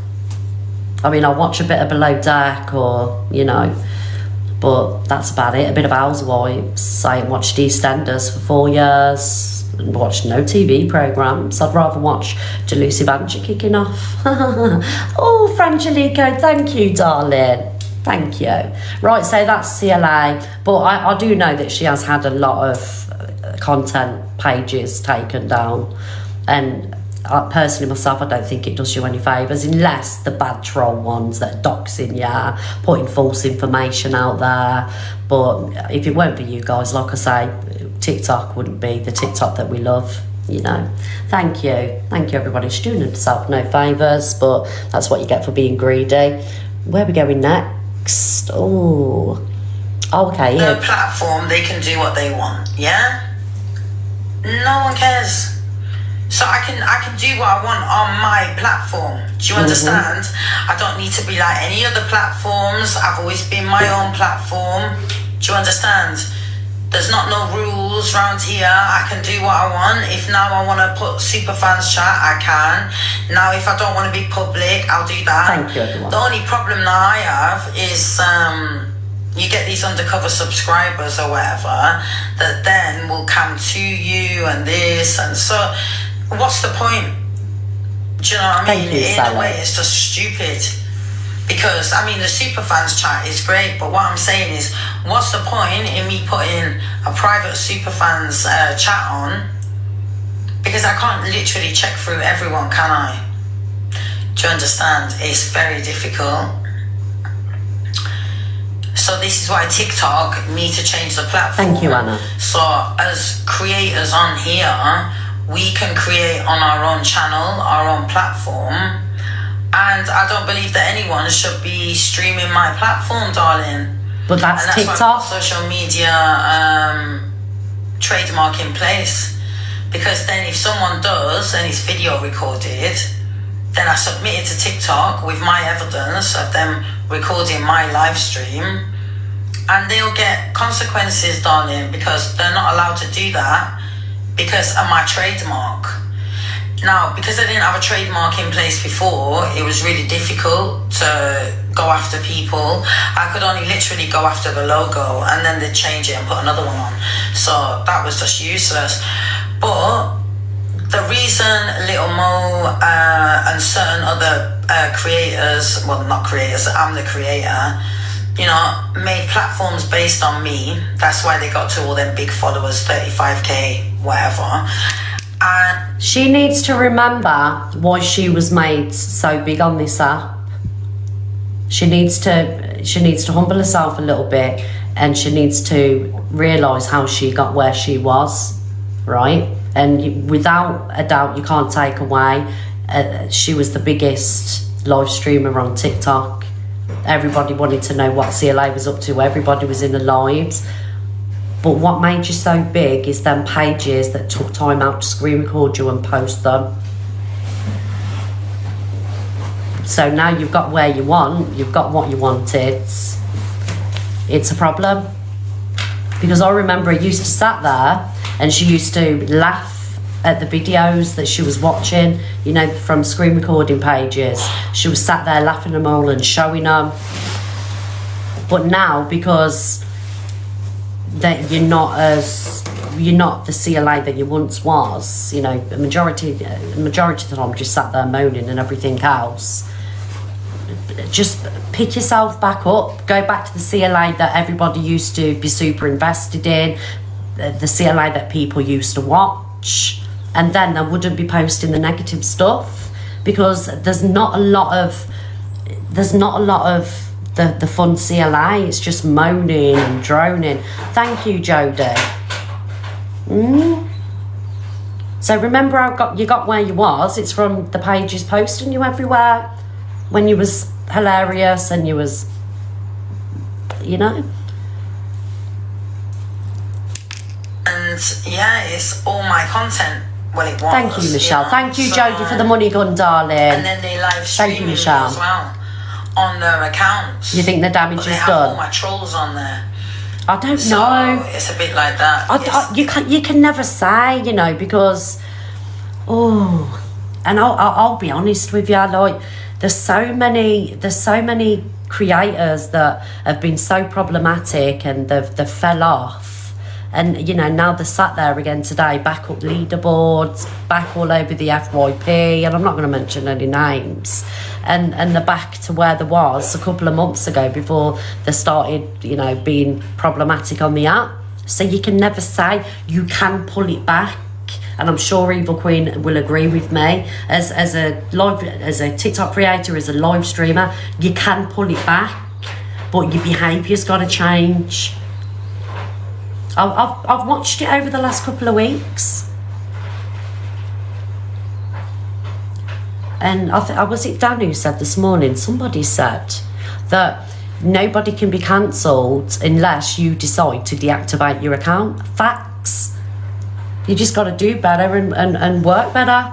I mean, I'll watch a bit of Below Deck or, you know, but that's about it. A bit of Housewives. I ain't watched EastEnders for 4 years and watched no TV programmes. I'd rather watch Delusive Angie kicking off. Oh, Frangelico, thank you, darling. Thank you. Right, so that's CLA. But I do know that she has had a lot of content pages taken down. And personally myself, I don't think it does you any favours, unless the bad troll ones that are doxing you, putting false information out there. But if it weren't for you guys, like I say, TikTok wouldn't be the TikTok that we love, you know. Thank you everybody. She's doing herself no favours, but that's what you get for being greedy. Where are we going next? Oh, okay, The yeah. platform, they can do what they want, yeah? No one cares. So I can do what I want on my platform. Do you understand? I don't need to be like any other platforms. I've always been my own platform. Do you understand? There's not no rules around here. I can do what I want. If now I want to put Superfans chat, I can. Now if I don't want to be public, I'll do that. Thank you, everyone. The only problem that I have is you get these undercover subscribers or whatever that then will come to you and this and so. What's the point? Do you know what I mean? Thank you, In Sally. a way, it's just stupid. Because, I mean, the Superfans chat is great, but what I'm saying is, what's the point in me putting a private Superfans chat on? Because I can't literally check through everyone, can I? Do you understand? It's very difficult. So this is why TikTok need to change the platform. Thank you, Anna. So as creators on here, we can create on our own channel, our own platform. And I don't believe that anyone should be streaming my platform, darling. But that's And that's why I TikTok. put social media trademark in place. Because then if someone does and it's video recorded, then I submit it to TikTok with my evidence of them recording my live stream, and they'll get consequences, darling, because they're not allowed to do that because of my trademark. Now, because I didn't have a trademark in place before, it was really difficult to go after people. I could only literally go after the logo and then they'd change it and put another one on. So that was just useless. But the reason Little Mo and certain other creators, well, not creators, I'm the creator, you know, made platforms based on me. That's why they got to all them big followers, 35k, whatever. And She needs to remember why she was made so big on this app. She needs to humble herself a little bit, and she needs to realise how she got where she was, right? And without a doubt, you can't take away, she was the biggest live streamer on TikTok. Everybody wanted to know what CLA was up to. Everybody was in the lives. But what made you so big is them pages that took time out to screen record you and post them. So now you've got where you want, you've got what you wanted. It's a problem. Because I remember I used to sat there and she used to laugh at the videos that she was watching, you know, from screen recording pages. She was sat there laughing them all and showing them. But now, because that you're not the CLA that you once was, you know, the majority of the time just sat there moaning and everything else. Just pick yourself back up, go back to the CLA that everybody used to be super invested in, the CLA that people used to watch, and then they wouldn't be posting the negative stuff, because there's not a lot of the fun CLA. It's just moaning and droning. Thank you, Jodie. So remember how you got where you was. It's from the pages posting you everywhere when you was hilarious and you was, you know. And yeah, it's all my content. Well, it was. Thank you, Michelle. know, Thank you, so, Jodie, for the money gun, darling. And then they live Thank streaming you, me Michelle. as well on their accounts. You think the damage But they is have done? all my trolls on there. I don't So know. it's a bit like that. Yes. You can never say, you know, because and I'll be honest with you, like there's so many creators that have been so problematic and they've fell off, and you know, now they're sat there again today, back up leaderboards, back all over the FYP, and I'm not going to mention any names, and they're back to where they was a couple of months ago before they started, you know, being problematic on the app. So you can never say. You can pull it back, and I'm sure Evil Queen will agree with me. As a TikTok creator, as a live streamer, you can pull it back, but your behaviour's got to change. I've watched it over the last couple of weeks, and was it Dan who said this morning? Somebody said that nobody can be cancelled unless you decide to deactivate your account. Facts. You just got to do better and work better.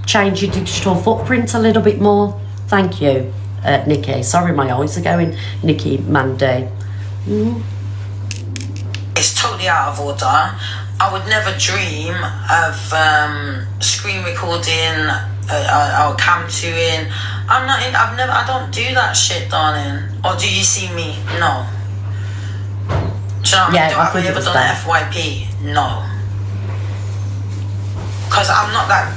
Change your digital footprint a little bit more. Thank you, Nikki. Sorry, my eyes are going. Nikki Mandy. It's totally out of order. I would never dream of screen recording or cam tuning. I don't do that shit, darling. Or do you see me? No. Do you know what I mean? Have I ever done an FYP? No. Because I'm not that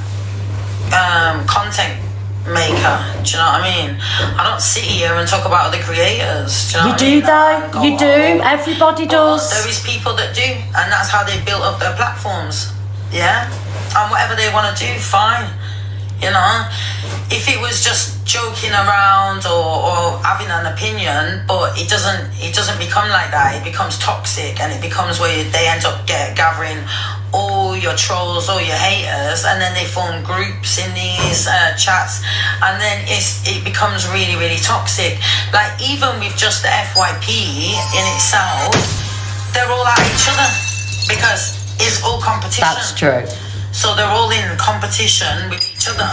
content maker. Do you know what I mean? I don't sit here and talk about other creators. Do you know what I mean? Though. You do. Everybody does. There is people that do, and that's how they built up their platforms. Yeah, and whatever they want to do, fine. You know, if it was just joking around or having an opinion, but it doesn't become like that. It becomes toxic, and it becomes where they end up gathering all your trolls, all your haters, and then they form groups in these chats, and then it becomes really, really toxic. Like even with just the FYP in itself, they're all at each other because it's all competition. That's true. So they're all in competition with each other.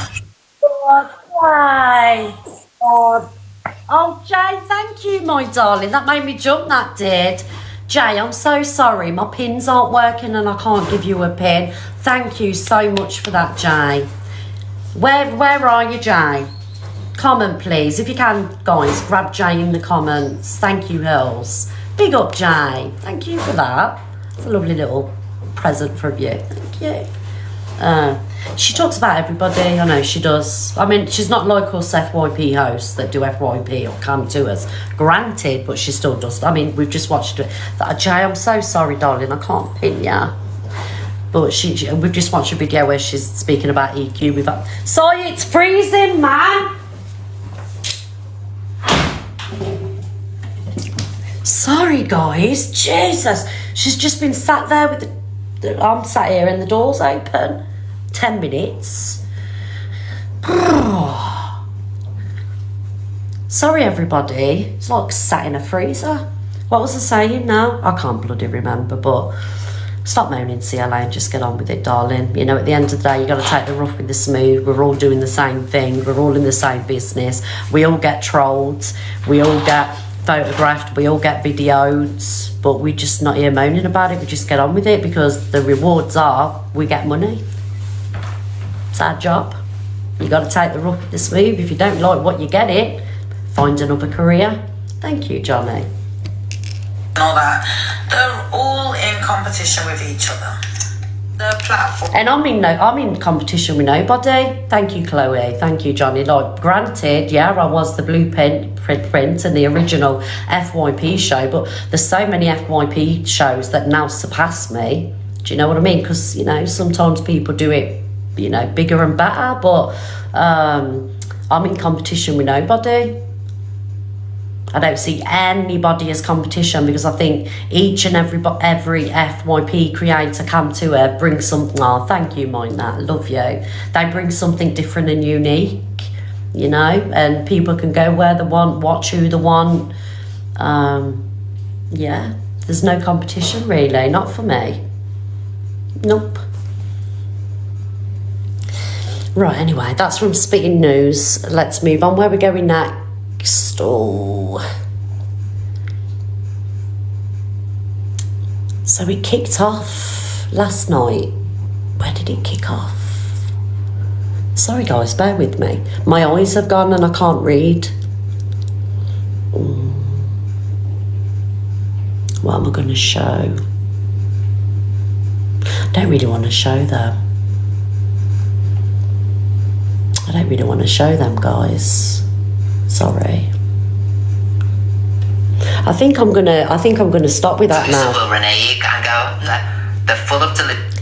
Oh, Jay, thank you, my darling. That made me jump, that did. Jay, I'm so sorry. My pins aren't working and I can't give you a pin. Thank you so much for that, Jay. Where are you, Jay? Comment, please. If you can, guys, grab Jay in the comments. Thank you, Hills. Big up, Jay. Thank you for that. It's a lovely little present from you. Thank you. She talks about everybody. I know she does. I mean, she's not like us FYP hosts that do FYP or come to us. Granted, but she still does. I mean, we've just watched it. Jay, I'm so sorry, darling. I can't pin ya. But we've just watched a video where she's speaking about EQ. Sorry, it's freezing, man. Sorry, guys. Jesus. She's just been sat there with I'm sat here and the door's open. 10 minutes. Sorry, everybody. It's like sat in a freezer. What was I saying now? I can't bloody remember, but stop moaning, CLA, and just get on with it, darling. You know, at the end of the day, you got to take the rough with the smooth. We're all doing the same thing. We're all in the same business. We all get trolled. We all get photographed. We all get videoed. But we're just not here moaning about it. We just get on with it because the rewards are we get money. It's our job. You got to take the rough with the smooth. If you don't like what you're getting, find another career. Thank you, Johnny. And all that, they're all in competition with each other. The platform. And I'm in competition with nobody. Thank you, Chloe. Thank you, Johnny. Like, granted, yeah, I was the blueprint and the original FYP show, but there's so many FYP shows that now surpass me. Do you know what I mean? Because, you know, sometimes people do it, you know, bigger and better, but I'm in competition with nobody. I don't see anybody as competition because I think each and every FYP creator come to her, bring something. Oh, thank you, mind that. Love you. They bring something different and unique, you know, and people can go where they want, watch who they want. Yeah, there's no competition really, not for me. Nope. Right, anyway, that's from Spitting News. Let's move on. Where are we going next? Oh. So it kicked off last night. Where did it kick off? Sorry guys, bear with me. My eyes have gone and I can't read. What am I going to show? I don't really want to show them. I don't really want to show them, guys. Sorry. I think I'm gonna stop with that now. Will Renee, you can go. They're full of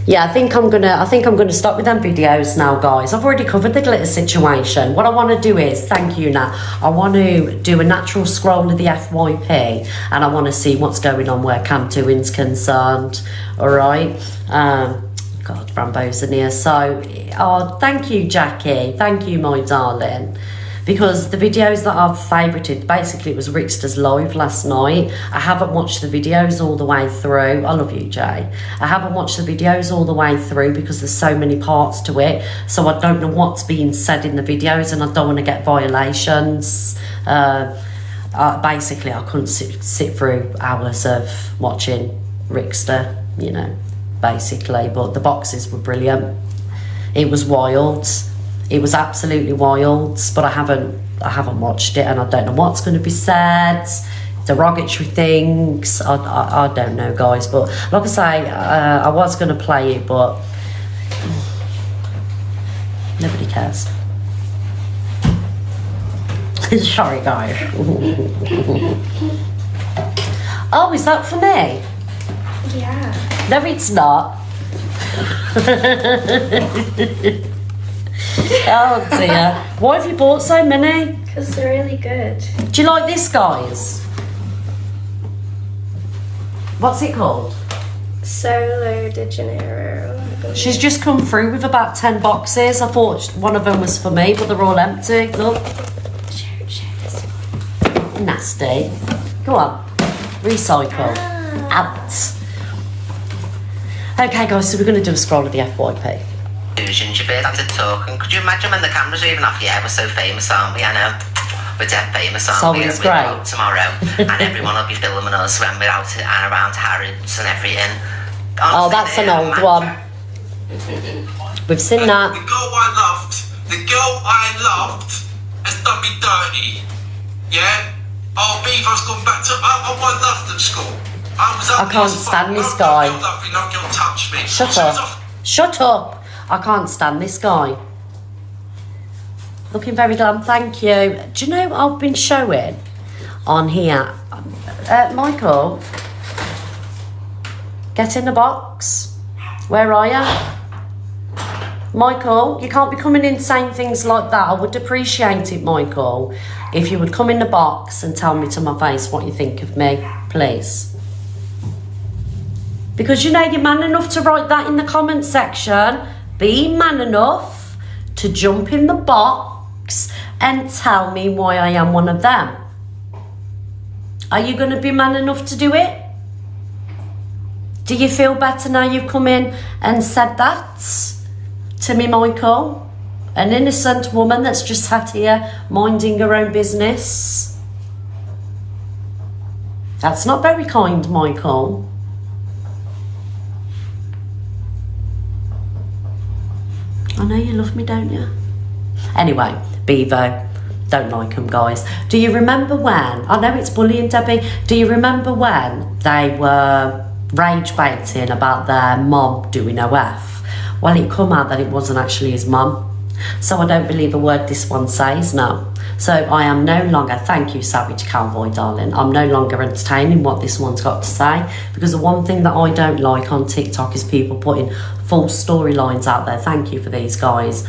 Yeah, I think I'm gonna stop with them videos now, guys. I've already covered the glitter situation. What I want to do is, thank you, Nat. I want to do a natural scroll of the FYP, and I want to see what's going on where Cam 2in's concerned. All right. God, Rambo's in here. So, oh, thank you, Jackie. Thank you, my darling. Because the videos that I've favourited, basically it was Rickster's live last night. I haven't watched the videos all the way through. I love you, Jay. I haven't watched the videos all the way through because there's so many parts to it. So I don't know what's being said in the videos and I don't want to get violations. Basically, I couldn't sit through hours of watching Rickster, you know, basically. But the boxes were brilliant. It was wild. It was absolutely wild, but I haven't watched it and I don't know what's going to be said, derogatory things, I don't know, guys, but like I say, I was going to play it, but nobody cares. Sorry, guys. Oh, is that for me? Yeah. No, it's not. Oh dear. Why have you bought so many? Because they're really good. Do you like this, guys? What's it called? Solo de Janeiro. She's just come through with about 10 boxes. I thought one of them was for me, but they're all empty. Look. Share this one. Nasty. Go on. Recycle. Out. Okay, guys, so we're going to do a scroll of the FYP. Gingerbread and talking. Could you imagine when the cameras are even off? Yeah, we're so famous, aren't we? I know. We're dead famous, aren't So we? it's We'll great. go out tomorrow and everyone will be filming us when we're out and around Harrods and everything. Oh, that's an old one. We've seen that. The girl I loved has done me dirty. Yeah? Oh, Beaver's gone back to... I won Loughton School. I can't stand this guy. No girl touched me. Shut up. Shut up. I can't stand this guy. Looking very glam, thank you. Do you know I've been showing on here? Michael, get in the box. Where are you? Michael, you can't be coming in saying things like that. I would appreciate it, Michael, if you would come in the box and tell me to my face what you think of me, please. Because you know you're man enough to write that in the comment section. Be man enough to jump in the box and tell me why I am one of them. Are you going to be man enough to do it? Do you feel better now you've come in and said that to me, Michael? An innocent woman that's just sat here minding her own business. That's not very kind, Michael. I know you love me, don't you? Anyway, Bevo, don't like them, guys. Do you remember when, I know it's bullying, Debbie, do you remember when they were rage baiting about their mom doing OF? Well, it come out that it wasn't actually his mum. So I don't believe a word this one says, no. So I am no longer, thank you, Savage Cowboy, darling, I'm no longer entertaining what this one's got to say, because the one thing that I don't like on TikTok is people putting false storylines out there. Thank you for these, guys.